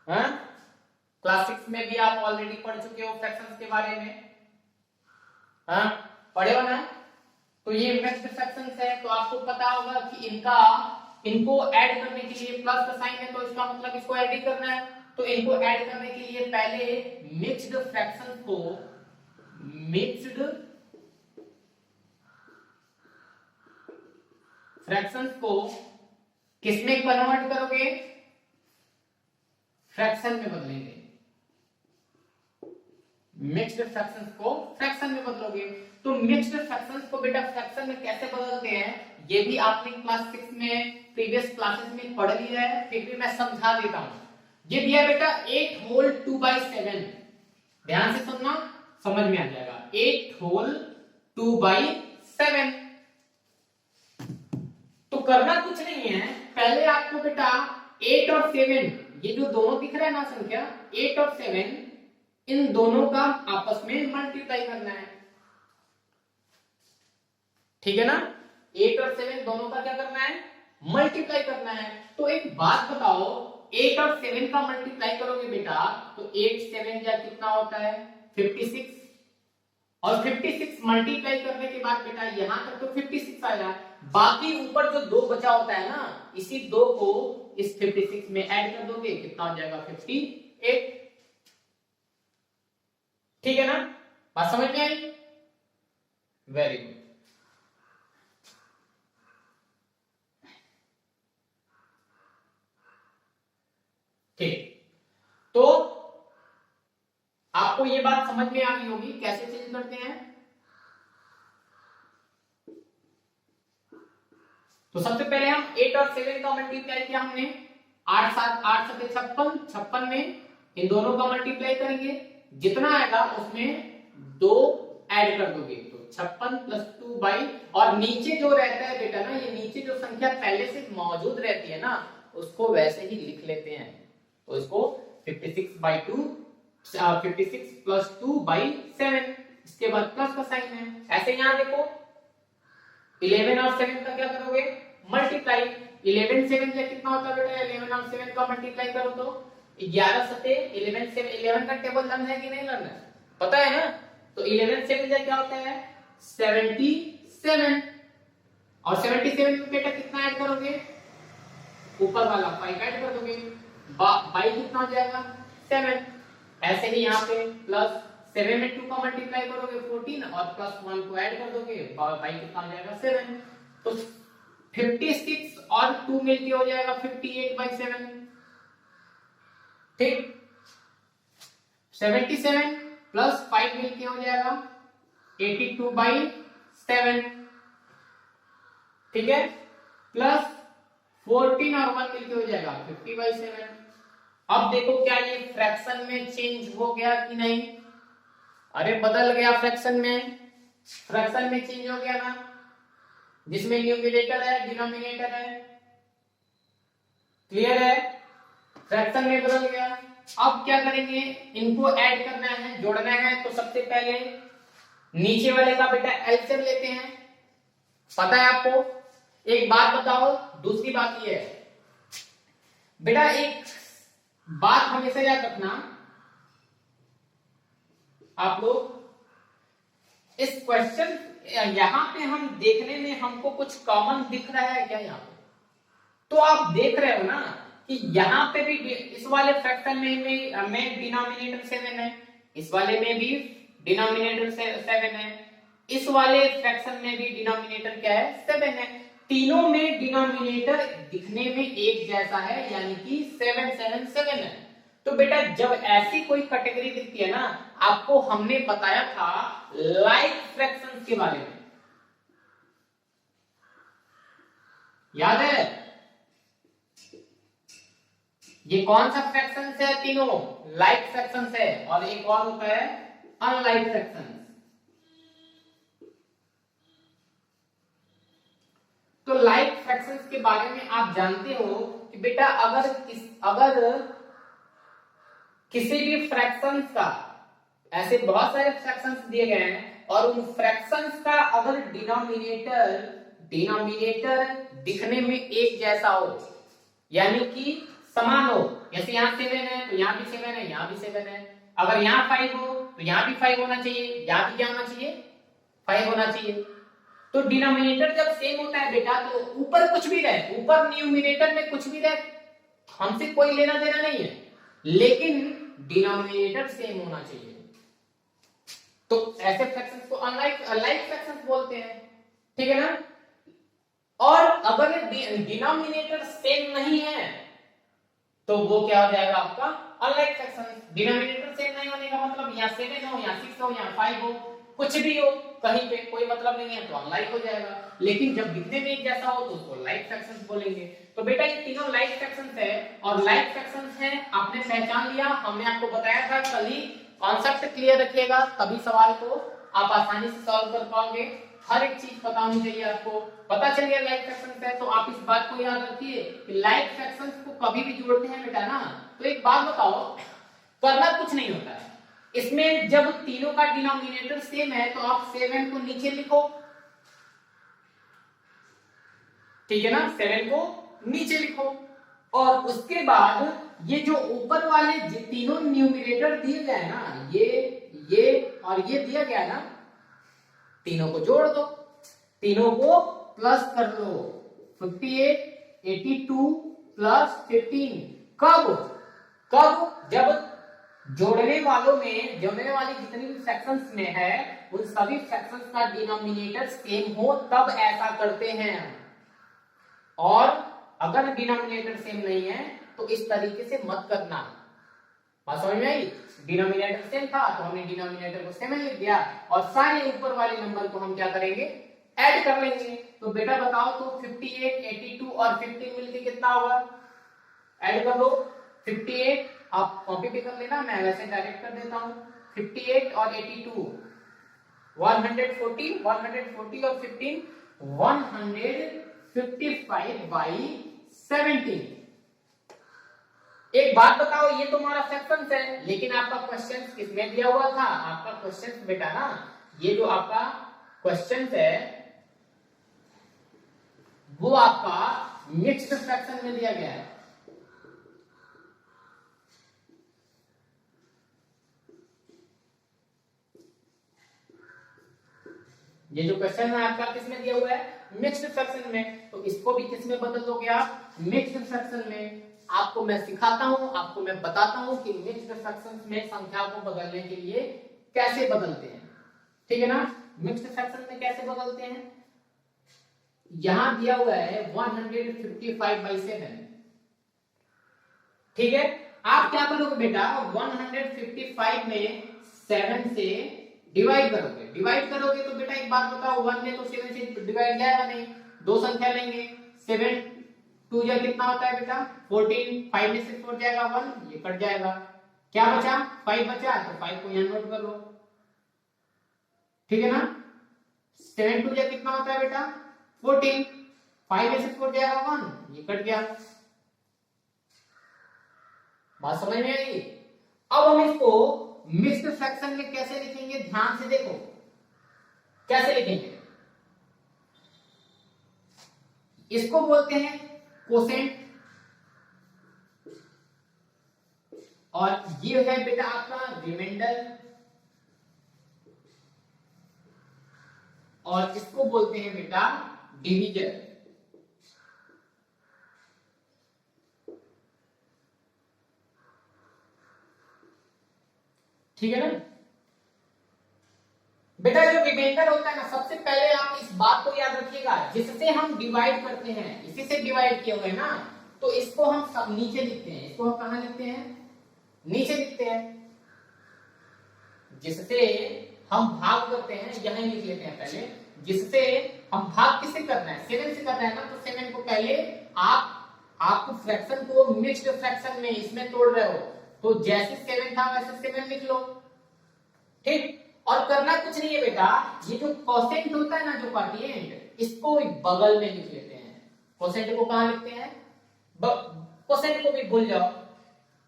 हाँ? क्लास 6 में भी आप ऑलरेडी पढ़ चुके हो फ्रैक्शंस के बारे में, हाँ पढ़े हो ना। तो ये मिक्स्ड फ्रैक्शंस है, तो आपको पता होगा कि इनको ऐड करने के लिए प्लस का साइन है, तो इसका मतलब इसको ऐड ही करना है। तो इनको ऐड करने के लिए पहले मिक्स्ड फ्रैक्शंस को किसमें कन्वर्ट करोगे, फ्रैक्शन में बदलेंगे। मिक्स्ड फ्रैक्शंस को फ्रैक्शन में बदलोगे। तो मिक्स्ड फ्रैक्शंस को बेटा फ्रैक्शन में कैसे बदलते हैं, ये भी आपने क्लास 6 में प्रीवियस क्लासेस में पढ़ लिया है, फिर भी मैं समझा देता हूं। ये दिया बेटा 8 होल 2/7, ध्यान से सुनना, समझ में आ जाएगा। 8 होल 2/7। तो करना कुछ नहीं है, पहले आपको बेटा 8 और 7, ये जो दोनों दिख रहा है ना संख्या 8 और 7, इन दोनों का आपस में मल्टीप्लाई करना है, ठीक है ना। 8 और 7 दोनों का क्या करना है, मल्टीप्लाई करना है। तो एक बात बताओ, 8 और 7 का मल्टीप्लाई करोगे बेटा तो 8 7 या कितना होता है 56, और 56 मल्टीप्लाई करने के बाद बेटा यहां तक तो 56 आया, बाकी ऊपर जो 2 बचा होता है ना, इसी 2 को इस 56 में ऐड कर दोगे, कितना हो जाएगा 58, ठीक है ना। बात समझ में आई, वेरी गुड। ठीक, तो आपको ये बात समझ में आ गई होगी कैसे चेंज करते हैं। तो सबसे पहले हम 8 और 7 का मल्टीप्लाई किया हमने, 8 7 8 7 56, 56 में इन दोनों का मल्टीप्लाई करेंगे, जितना आएगा उसमें 2 ऐड कर दोगे, तो 56 + 2 और नीचे जो रहता है बेटा ना, ये नीचे जो संख्या पहले से मौजूद रहती है ना, उसको वैसे ही लिख लेते हैं। तो इसको 56/2, 56 + 2/7, इसके बाद प्लस का साइन है। ऐसे यहां देखो 11 और 7 का क्या करोगे, मल्टीप्लाई। 11 7 या कितना होता है बेटा, 11 और 7 का मल्टीप्लाई करो तो 11 7 11 7, 11 का टेबल लर्न है कि नहीं लर्न है, पता है ना। तो 11 7 क्या होता है 77, और 77 में बेटा कितना ऐड करोगे, ऊपर वाला 5 ऐड कर दोगे, बाई कितना हो जाएगा 7। ऐसे ही यहाँ पे प्लस 7 में 2 का मल्टीप्लाई करोगे 14, और +1 को ऐड कर दोगे, बाई कितना हो जाएगा 7। तो 56 और 2 मिलके हो जाएगा 58/7, ठीक। 77 + 5 मिलके हो जाएगा 82/7, ठीक है, प्लस 14 और 1 मिलके हो जाएगा 50/7। अब देखो क्या ये फ्रैक्शन में चेंज हो गया कि नहीं, अरे बदल गया, फ्रैक्शन में चेंज हो गया ना, जिसमें न्यूमरेटर है डिनोमिनेटर है, क्लियर है, फ्रैक्शन में बदल गया। अब क्या करेंगे, इनको ऐड करना है, जोड़ना है। तो सबसे पहले नीचे वाले का बेटा एलसीएम लेते हैं, पता है आपको। एक बात बताओ, दूसरी बात ये है बेटा, एक बात हमेशा याद रखना आप लोग, इस क्वेश्चन यहां पे हम देखने में हमको कुछ कॉमन दिख रहा है क्या यहाँ पे, तो आप देख रहे हो ना कि यहाँ पे भी इस वाले फ्रैक्शन में डिनोमिनेटर 7 है, इस वाले में भी डिनोमिनेटर 7 है, इस वाले फ्रैक्शन में भी डिनोमिनेटर क्या है 7 है। तीनों में डिनोमिनेटर दिखने में एक जैसा है, यानी कि 7 7 7 है। तो बेटा जब ऐसी कोई कैटेगरी दिखती है ना, आपको हमने बताया था लाइक फ्रैक्शंस के बारे में, याद है। ये कौन सा फ्रैक्शंस है, तीनों लाइक फ्रैक्शंस है, और एक और होता है अनलाइक फ्रैक्शंस। तो लाइक फ्रैक्शंस के बारे में आप जानते हो कि बेटा अगर किसी भी फ्रैक्शंस का, ऐसे बहुत सारे फ्रैक्शंस दिए गए हैं, और उन फ्रैक्शंस का अगर डिनोमिनेटर दिखने में एक जैसा हो, यानी कि समान हो, जैसे यहाँ 7 है तो यहाँ भी 7 है, यहाँ भी 7 है। अगर यहाँ 5 हो तो यहाँ भी 5 होना चाहिए, यहाँ भी क्या होना चाहिए, 5 होना चाहिए। तो डिनोमिनेटर जब सेम होता है बेटा तो ऊपर कुछ भी रहे, ऊपर न्यूमिनेटर में कुछ भी रहे, हमसे कोई लेना देना नहीं है, लेकिन डिनोमिनेटर सेम होना चाहिए। तो ऐसे फ्रैक्शंस को अनलाइक फ्रैक्शंस बोलते हैं, ठीक है ना। और अगर डिनोमिनेटर सेम नहीं है तो वो क्या हो जाएगा आपका अनलाइक फ्रैक्शन। डिनोमिनेटर सेम नहीं होने का मतलब यहाँ 7 हो, यहाँ 6 हो, यहाँ 5 हो, कुछ भी हो, कहीं पे कोई मतलब नहीं है तो अनलाइक हो जाएगा। लेकिन जब दिखने में एक जैसा हो तो उसको लाइक फ्रैक्शंस बोलेंगे। तो बेटा ये तीनों लाइक फ्रैक्शंस है और लाइक फ्रैक्शंस है, आपने पहचान लिया। हमने आपको बताया था कल ही, कॉन्सेप्ट क्लियर रखिएगा तभी सवाल को आप आसानी से सॉल्व कर पाओगे। हर एक चीज पता होनी चाहिए आपको। पता चल गया लाइक फ्रैक्शंस है तो आप इस बात को याद रखिए कि लाइक फ्रैक्शंस को कभी भी जोड़ते हैं बेटा ना, तो एक बात बताओ, करना कुछ नहीं होता है इसमें। जब तीनों का डिनोमिनेटर सेम है तो आप 7 को नीचे लिखो, ठीक है ना, 7 को नीचे लिखो। और उसके बाद ये जो ऊपर वाले तीनों न्यूमिनेटर दिए गए हैं ना, ये और ये दिया गया है ना, तीनों को जोड़ दो, तीनों को प्लस कर लो। 58 82 प्लस 15 कब जब जोड़ने वालों में, जोड़ने वाली जितनी भी फ्रैक्शंस में है उन सभी फ्रैक्शंस का डिनोमिनेटर सेम हो तब ऐसा करते हैं। और अगर डिनोमिनेटर सेम नहीं है तो इस तरीके से मत करना। बात समझ में आई? डिनोमिनेटर सेम था तो हमने डिनोमिनेटर को सेम लिख दिया और सारे ऊपर वाले नंबर को हम क्या करेंगे, ऐड कर लेंगे। तो बेटा बताओ तो 58 82 और 15 मिलके कितना होगा, ऐड कर लो। 58 आप कॉपी भी कर लेना, मैं वैसे डायरेक्ट कर देता हूं। 58 और 82 140 और 15 155 बाई 17। एक बात बताओ, ये तुम्हारा फ्रैक्शंस है लेकिन आपका क्वेश्चन किसमें दिया हुआ था? आपका क्वेश्चन बेटा ना, ये जो आपका क्वेश्चन है वो आपका मिक्स्ड फ्रैक्शन में दिया गया है। ये जो क्वेश्चन है आपका किसमें दिया हुआ है, मिक्स्ड फ्रैक्शन में। तो इसको भी किसमें बदल दोगे आप, मिक्स्ड फ्रैक्शन में। आपको मैं सिखाता हूं, आपको मैं बताता हूं कि मिक्स्ड फ्रैक्शंस में संख्या को बदलने के लिए कैसे बदलते हैं, ठीक है ना। मिक्स्ड फ्रैक्शन में कैसे बदलते हैं, यहां दिया हुआ है 155/7, ठीक है। आप क्या करोगे बेटा, 155 में 7 से डिवाइड करोगे। डिवाइड करोगे तो बेटा एक बात बताओ, 1 ने तो 7 से डिवाइड जाएगा नहीं, दो संख्या लेंगे, 7 2 या कितना होता है बेटा 14, 5 में से 4 जाएगा 1, ये कट जाएगा, क्या बचा 5 बचा, तो 5 को यहां नोट कर लो, ठीक है ना। 7 2 या कितना होता है बेटा 14, 5 में से 4 जाएगा 1, ये कट गया। बात समझ में आई? अब हम इसको मिक्स्ड फ्रैक्शन में कैसे लिखेंगे, ध्यान से देखो कैसे लिखेंगे। इसको बोलते हैं कोसेंट और ये है बेटा आपका रिमाइंडर और इसको बोलते हैं बेटा डिवीजर, ठीक है ना। बेटा जो रिमाइंडर होता है ना, सबसे पहले आप इस बात को याद रखिएगा, जिससे हम डिवाइड करते हैं, इसी से डिवाइड किए हुए ना, तो इसको हम सब नीचे लिखते हैं। इसको हम कहां लिखते हैं, नीचे लिखते हैं। जिससे हम भाग करते हैं, यहां लिख लेते हैं पहले। जिससे हम भाग किससे करना है, 7 से करना है ना, तो 7 को पहले आप फ्रैक्शन को मिक्स्ड फ्रैक्शन में इसमें तोड़ रहे हो, तो जैसे 7 था वैसे 7 लिख लो, ठीक। और करना कुछ नहीं है बेटा, ये जो कोसेंट होता है ना, जो पार्टिएंट, इसको बगल में लिख लेते हैं। कोसेंट को कहां लिखते हैं, कोसेंट को भी भूल जाओ,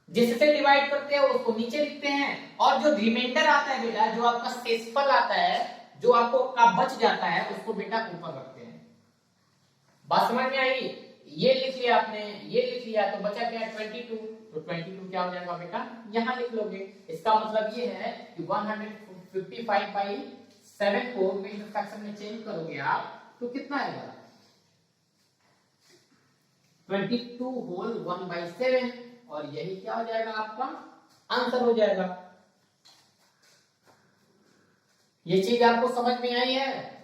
जिससे डिवाइड करते हैं उसको नीचे लिखते हैं, और जो रिमाइंडर आता है बेटा, जो आपका शेषफल आता है, जो आपको का बच जाता है, उसको बेटा ऊपर रखते हैं। बात समझ में आई? ये लिख लिया आपने, ये लिख लिया, तो बचा क्या 22। तो 22 क्या हो जाएगा बेटा, यहां लिख लोगे। इसका मतलब ये है कि 155 बाई 7 को मिक्स्ड फ्रैक्शन में चेंज करोगे आप तो कितना आएगा 22 होल 1/7, और यही क्या हो जाएगा आपका आंसर हो जाएगा। ये चीज आपको समझ में आई है?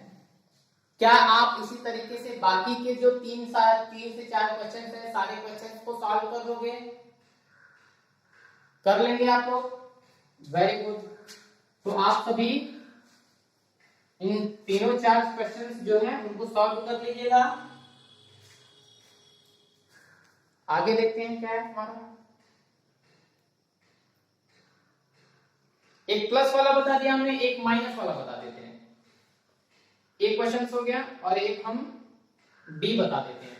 क्या आप इसी तरीके से बाकी के जो 3 से 4 क्वेश्चन है सारे क्वेश्चन को सॉल्व कर लोगे? कर लेंगे आप लोग? Very good. तो आप सभी इन तीनों 4 क्वेश्चंस जो है उनको सॉल्व कर लीजिएगा। आगे देखते हैं क्या है हमारा। एक प्लस वाला बता दिया हमने, एक माइनस वाला बता देते हैं। एक क्वेश्चन हो गया और एक हम डी बता देते हैं,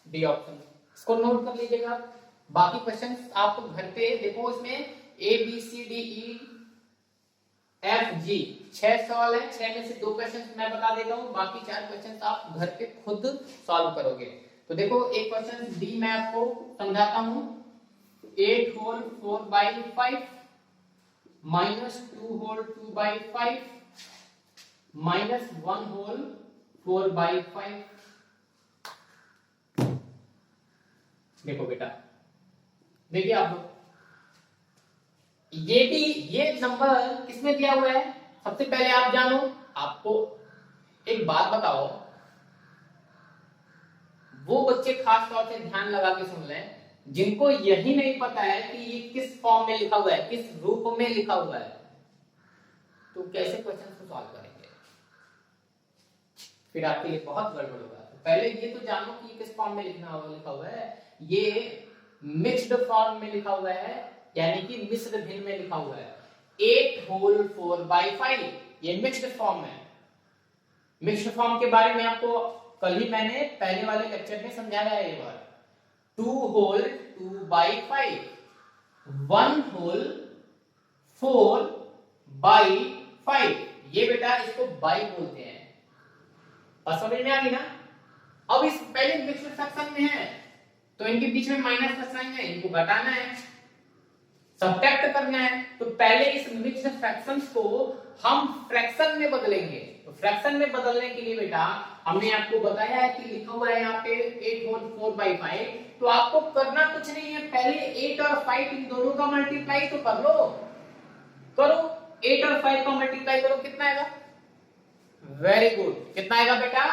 डी ऑप्शन। इसको नोट कर लीजिएगा। बाकी क्वेश्चन आप घर पे देखो, इसमें A B C D E F G 6 सवाल है, 6 में से 2 क्वेश्चन मैं बता देता हूँ, बाकी 4 क्वेश्चन आप घर पे खुद सॉल्व करोगे। तो देखो एक क्वेश्चन डी मैं आपको समझाता हूँ। 8 whole 4/5 minus 2 whole 2/5 minus 1 whole 4/5। देखो बेटा, देखिए आप लोग, ये नंबर किसमें दिया हुआ है? सबसे पहले आप जानो, आपको एक बात बताओ, वो बच्चे खास तौर से ध्यान लगा के सुन लें जिनको यही नहीं पता है कि ये किस फॉर्म में लिखा हुआ है, किस रूप में लिखा हुआ है, तो कैसे क्वेश्चन को सॉल्व करेंगे? फिर आपके लिए बहुत गड़बड़ होगा। तो पहले ये तो जानो कि किस फॉर्म में लिखा हुआ है। ये मिक्स्ड फॉर्म में लिखा हुआ है, यानी कि मिश्र भिन्न में लिखा हुआ है। 8 होल 4/5 ये मिक्स्ड फॉर्म है। मिक्स्ड फॉर्म के बारे में आपको कल ही मैंने पहले वाले लेक्चर में समझाया है। ये बार 2 होल 2/5 1 होल 4/5, ये बेटा इसको बाई बोलते हैं। और समझ में आ गई ना? अब इस पहले मिक्स्ड फ्रैक्शन में है तो इनके बीच में माइनस का साइन है, इनको घटाना है, सब्ट्रैक्ट करना है। तो पहले इस मिक्स्ड फ्रैक्शंस को हम फ्रैक्शन में बदलेंगे। तो फ्रैक्शन में बदलने के लिए बेटा हमने आपको बताया है कि लिखा हुआ है यहाँ पे 8 होल 4/5, तो आपको करना कुछ नहीं है, पहले 8 और 5 इन दोनों का मल्टीप्लाई तो कर लो। करो 8 और 5 का मल्टीप्लाई करो, कितना आएगा? वेरी गुड, कितना आएगा बेटा?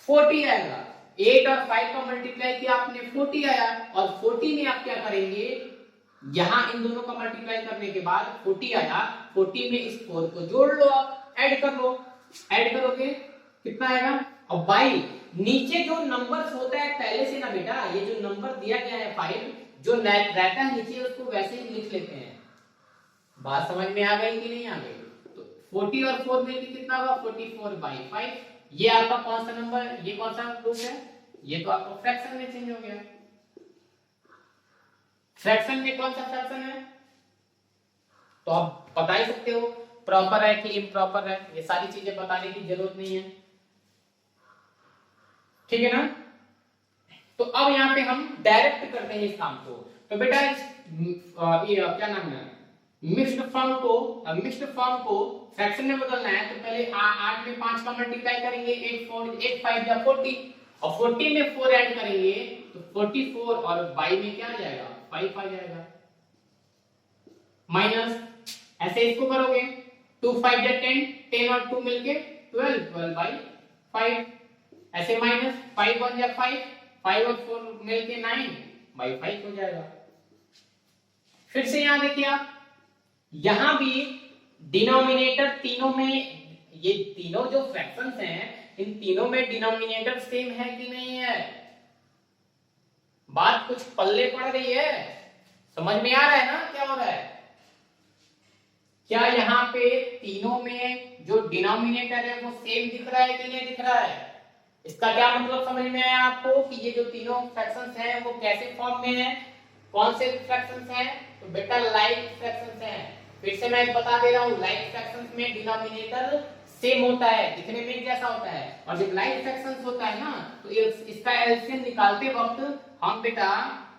40 आएगा। 8 और 5 का मल्टीप्लाई किया आपने, 40 आया, और 40 में आप क्या करेंगे, यहां इन दोनों का मल्टीप्लाई करने के बाद 40 आया, 40 में इस 4 को जोड़ लो, आप ऐड कर लो, ऐड करोगे कितना आएगा? और बाई नीचे जो नंबर्स होता है पहले से ना बेटा, ये जो नंबर दिया गया है 5 जो रहता है नीचे उसको वैसे ही लिख लेते हैं। बात समझ में आ गई कि नहीं आ गई? तो 40 और 4 में कितना होगा? 44/5। ये आपका कौन सा नंबर, ये कौन सा रूप है? ये तो आपको फ्रैक्शन में चेंज हो गया। फ्रैक्शन में कौन सा फ्रैक्शन है? तो आप बता ही सकते हो प्रॉपर है कि इम्प्रॉपर है, ये सारी चीजें बताने की जरूरत नहीं है, ठीक है ना? तो अब यहाँ पे हम डायरेक्ट करते हैं इस काम को। तो बेटा इस क्या नाम है, मिक्स्ड फॉर्म को फ्रैक्शन में बदलना है, तो पहले 8 में 5 का मल्टीप्लाई करेंगे, 8 5 या 40, और 40 में 4 ऐड करेंगे तो 44, और बाई में क्या आ जाएगा? 5 आ जाएगा, माइनस ऐसे इसको करोगे 2 5 या 10, 10 और 2 मिलके 12, 12/5, ऐसे माइनस 5 1 या 5, 5 और 4 मिलके 9/5 हो जाएगा। फिर से यहां देखिए आप, यहां भी डिनोमिनेटर तीनों में, ये तीनों जो फ्रैक्शंस हैं इन तीनों में डिनोमिनेटर सेम है कि नहीं है? बात कुछ पल्ले पड़ रही है? समझ में आ रहा है ना क्या हो रहा है? क्या यहाँ पे तीनों में जो डिनोमिनेटर है वो सेम दिख रहा है कि नहीं दिख रहा है? इसका क्या मतलब समझ में आया आपको कि ये जो तीनों फ्रैक्शंस हैं वो कैसे फॉर्म में है, कौन से फ्रैक्शंस हैं? तो बेटा लाइक फ्रैक्शंस हैं। फिर से मैं बता दे रहा हूं, लाइक फ्रैक्शंस में डिनोमिनेटर सेम होता है, दिखने में जैसा होता है। और जब लाइक फ्रैक्शंस होता है ना, तो इसका एलसीएम निकालते वक्त हम बेटा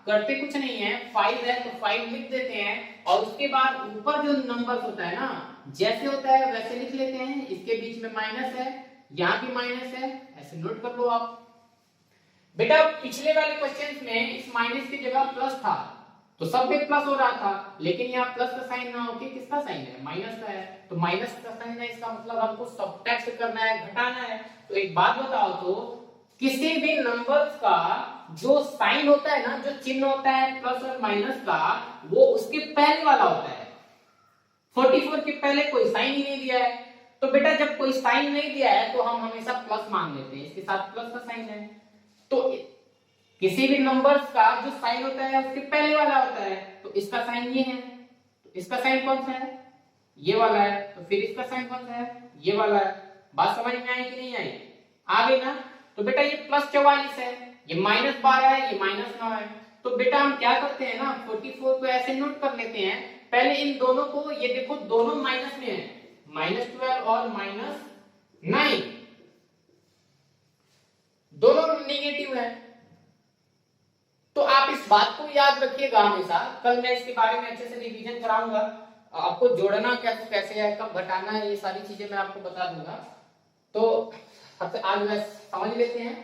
करते कुछ नहीं है, 5 है तो 5 लिख देते हैं, और उसके बाद ऊपर जो नंबर होता है ना, जैसे होता है वैसे लिख लेते हैं। इसके बीच में माइनस है, यहाँ भी माइनस है, ऐसे नोट कर लो आप। बेटा पिछले वाले क्वेश्चन में इस माइनस की जगह प्लस था, तो सब में प्लस हो रहा था, लेकिन यहाँ प्लस का साइन ना होके किसका साइन है, माइनस का है। तो माइनस का साइन है, इसका मतलब हमको सब्ट्रैक्ट करना है, घटाना है। तो एक बात बताओ तो किसी भी नंबर्स का जो साइन होता है ना, जो चिन्ह होता है प्लस और माइनस का, वो उसके पहले वाला होता है। 44 के पहले कोई साइन ही नहीं दिया है, तो बेटा जब कोई साइन नहीं दिया है तो हम हमेशा प्लस मान लेते हैं, इसके साथ प्लस का साइन है। तो किसी भी नंबर्स का जो साइन होता है उसके पहले वाला होता है, तो इसका साइन ये है, तो इसका साइन कौन सा है, ये वाला है। तो फिर इसका साइन कौन सा है, ये वाला है। बात समझ में आई कि नहीं आई, आ गई ना। तो बेटा ये +44 है, ये -12 है, ये -9 है। तो बेटा हम क्या करते हैं ना, 44 को ऐसे नोट कर लेते हैं। पहले इन दोनों को, ये देखो दोनों माइनस में है, -12 और -9 दोनों नेगेटिव है। तो आप इस बात को याद रखिएगा हमेशा। कल मैं इसके बारे में अच्छे से रिवीजन कराऊंगा, आपको जोड़ना कैसे है, कब घटाना है, ये सारी चीजें मैं आपको बता दूंगा। तो आज मैं समझ लेते हैं,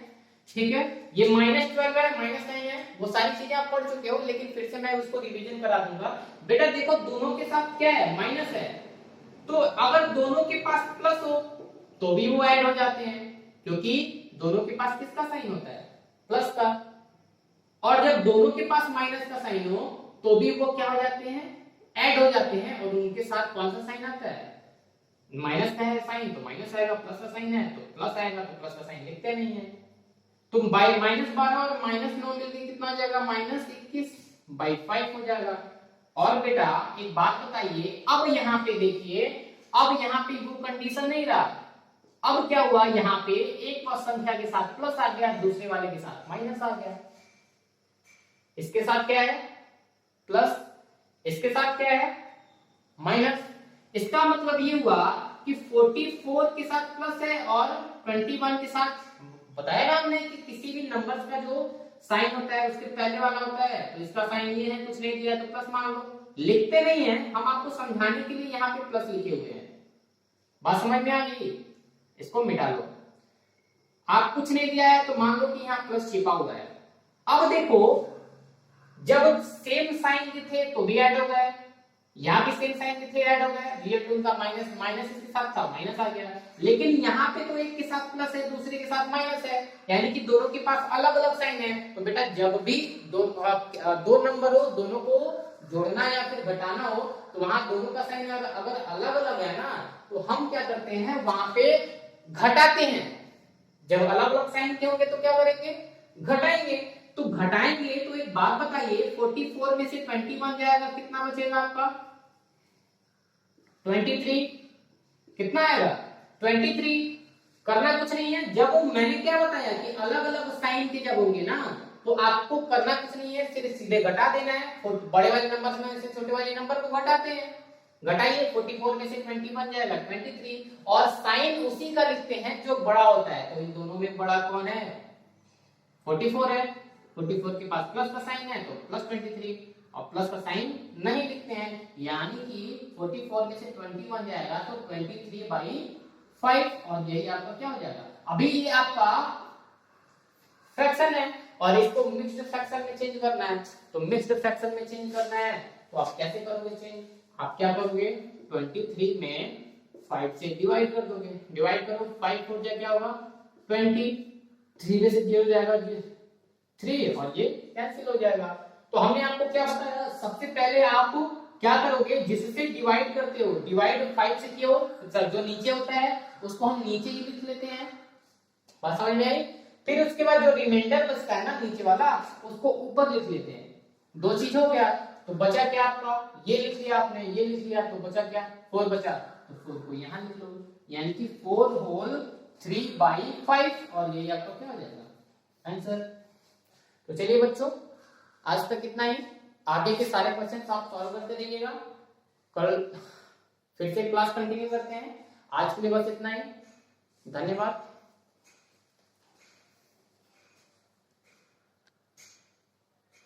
ठीक है। ये -12 है, -9 है, वो सारी चीजें आप पढ़ चुके हो, लेकिन फिर से मैं उसको रिवीजन करा दूंगा। बेटा देखो दोनों के साथ क्या है, माइनस है, तो अगर दोनों के पास प्लस हो तो भी वो ऐड हो जाते हैं, क्योंकि दोनों के पास किसका साइन होता है, प्लस का। और जब दोनों के पास माइनस का साइन हो तो भी वो क्या हो जाते हैं, ऐड हो जाते हैं। और उनके साथ कौन सा साइन आता है, माइनस का है साइन तो माइनस आएगा, प्लस का साइन है तो प्लस आएगा, तो प्लस का साइन लिखते नहीं है। तो बाई -12 और -9 मिलकर कितना आ जाएगा, -21/5 हो जाएगा। और बेटा एक बात बताइए, अब यहाँ पे देखिए, अब यहाँ पे वो कंडीशन नहीं रहा, अब क्या हुआ, यहाँ पे एक संख्या के साथ प्लस आ गया, दूसरे वाले के साथ माइनस आ गया। इसके साथ क्या है, प्लस, इसके साथ क्या है, माइनस। इसका मतलब ये हुआ कि 44 के साथ प्लस है और 21 के साथ, बताया ना हमने कि किसी भी नंबर्स का जो साइन होता है उसके पहले वाला होता है। तो इसका साइन ये है, कुछ नहीं दिया तो प्लस मान लो, लिखते नहीं है, हम आपको समझाने के लिए यहाँ पे प्लस लिखे हुए हैं। बात समझ में आ गई, इसको मिटा लो। आप कुछ नहीं दिया है तो मान लो कि यहाँ प्लस छिपा हुआ है। अब देखो जब सेम साइन के थे तो भी ऐड हो गए, यहाँ भी सेम साइन के थे ऐड हो गए, रियल टर्म का माइनस इसके साथ था, माइनस आ गया। लेकिन यहाँ पे तो एक के साथ प्लस है, दूसरे के साथ माइनस है, यानी कि दोनों के पास अलग अलग साइन है। तो बेटा जब भी दो नंबर हो, दोनों को जोड़ना या फिर घटाना हो, तो वहां दोनों का साइन अगर अलग अलग है ना, तो हम क्या करते हैं, वहां पे घटाते हैं। जब अलग अलग साइन के होंगे तो क्या करेंगे, घटाएंगे। तो घटाएंगे तो एक बात बताइए, 44 में से 21 जाएगा, कितना बचेगा आपका, 23। कितना आएगा, 23। करना कुछ नहीं है, जब मैंने क्या बताया कि अलग अलग साइन के जब होंगे ना, तो आपको करना कुछ नहीं है, सिर्फ सीधे घटा देना है। बड़े वाले नंबर में से छोटे वाले नंबर को घटाते हैं, घटाइए, 44 में से 21 जाएगा 23, और साइन उसी का लिखते हैं जो बड़ा होता है। तो इन दोनों में बड़ा कौन है, 44 है। 44 के पास प्लस का साइन है तो प्लस 23, और प्लस का साइन नहीं लिखते हैं, यानी कि 44 में से 21 जाएगा तो 23/5, और यही आपका क्या हो जाएगा। अभी ये आपका फ्रैक्शन है और इसको मिक्स्ड फ्रैक्शन में चेंज करना है। तो मिक्स्ड फ्रैक्शन में चेंज करना है तो आप कैसे करोगे चेंज, आप क्या करोगे, 23 में 5 से डिवाइड कर दोगे, डिवाइड करो, 5 4 जाए क्या होगा 20, 3 में से 0 जाएगा 3, और ये कैंसिल हो जाएगा। तो हमने आपको क्या बताया, सबसे पहले आप क्या करोगे, जिससे डिवाइड करते हो, डिवाइड 5 से किया हो, जो नीचे होता है उसको हम नीचे ही लिख लेते हैं, बात समझ में आई। फिर उसके बाद जो रिमाइंडर बचता है ना नीचे वाला, उसको ऊपर लिख लेते हैं। दो चीज हो गया, तो बचा क्या आपका, ये लिख लिया आपने, ये लिख लिया, तो बचा क्या, 4 बचा, तो 4 को यहाँ लिख लो, यानी कि 4 होल 3/5, और यही आपका क्या हो जाएगा आंसर। तो चलिए बच्चों आज तक इतना ही, आगे के सारे क्वेश्चन आप सॉल्व करते रहिएगा, कल फिर से क्लास कंटिन्यू करते हैं। आज के लिए बस इतना ही। धन्यवाद।